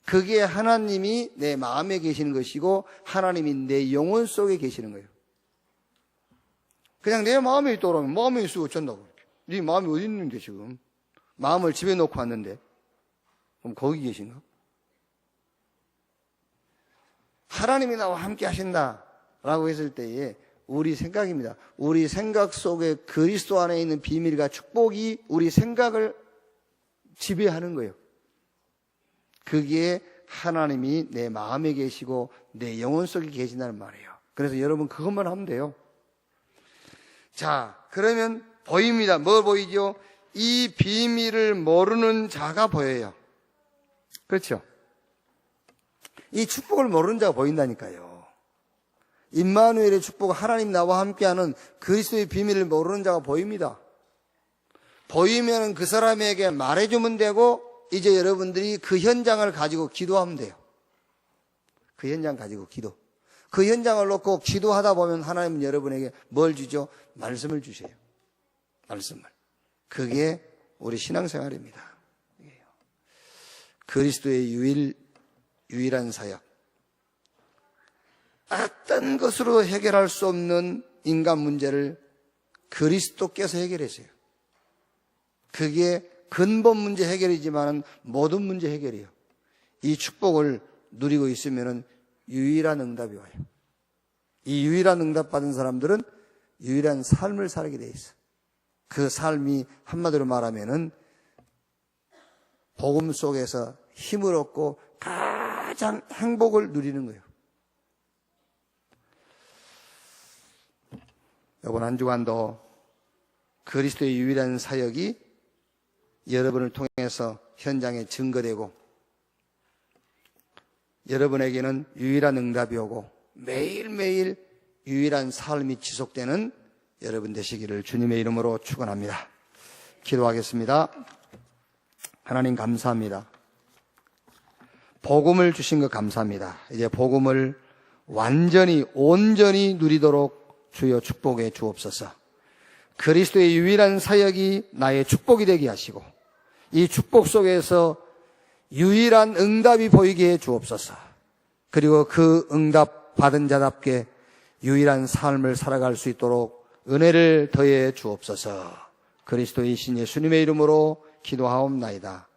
그게 하나님이 내 마음에 계시는 것이고 하나님이 내 영혼 속에 계시는 거예요. 그냥 내 마음에 있더라면 마음에 있으고 어쩐다고. 네 마음이 어디 있는데 지금. 마음을 집에 놓고 왔는데 그럼 거기 계신가? 하나님이 나와 함께 하신다라고 했을 때에 우리 생각입니다. 우리 생각 속에 그리스도 안에 있는 비밀과 축복이 우리 생각을 지배하는 거예요. 그게 하나님이 내 마음에 계시고 내 영혼 속에 계신다는 말이에요. 그래서 여러분 그것만 하면 돼요. 자, 그러면 보입니다. 뭐 보이죠? 이 비밀을 모르는 자가 보여요. 그렇죠? 이 축복을 모르는 자가 보인다니까요. 임마누엘의 축복, 하나님 나와 함께하는 그리스도의 비밀을 모르는 자가 보입니다. 보이면 그 사람에게 말해주면 되고 이제 여러분들이 그 현장을 가지고 기도하면 돼요. 그 현장 가지고 기도. 그 현장을 놓고 기도하다 보면 하나님은 여러분에게 뭘 주죠? 말씀을 주세요. 말씀을. 그게 우리 신앙생활입니다. 그리스도의 유일한 사역. 어떤 것으로 해결할 수 없는 인간 문제를 그리스도께서 해결하세요. 그게 근본 문제 해결이지만 모든 문제 해결이에요. 이 축복을 누리고 있으면 유일한 응답이 와요. 이 유일한 응답 받은 사람들은 유일한 삶을 살게 돼 있어. 그 삶이 한마디로 말하면은 복음 속에서 힘을 얻고 가장 행복을 누리는 거예요. 이번 한 주간도 그리스도의 유일한 사역이 여러분을 통해서 현장에 증거되고 여러분에게는 유일한 응답이 오고 매일매일 유일한 삶이 지속되는 여러분 되시기를 주님의 이름으로 축원합니다. 기도하겠습니다. 하나님 감사합니다. 복음을 주신 것 감사합니다. 이제 복음을 완전히 온전히 누리도록 주여 축복해 주옵소서. 그리스도의 유일한 사역이 나의 축복이 되게 하시고 이 축복 속에서 유일한 응답이 보이게 해 주옵소서. 그리고 그 응답 받은 자답게 유일한 삶을 살아갈 수 있도록 은혜를 더해 주옵소서. 그리스도의 신 예수님의 이름으로 기도하옵나이다.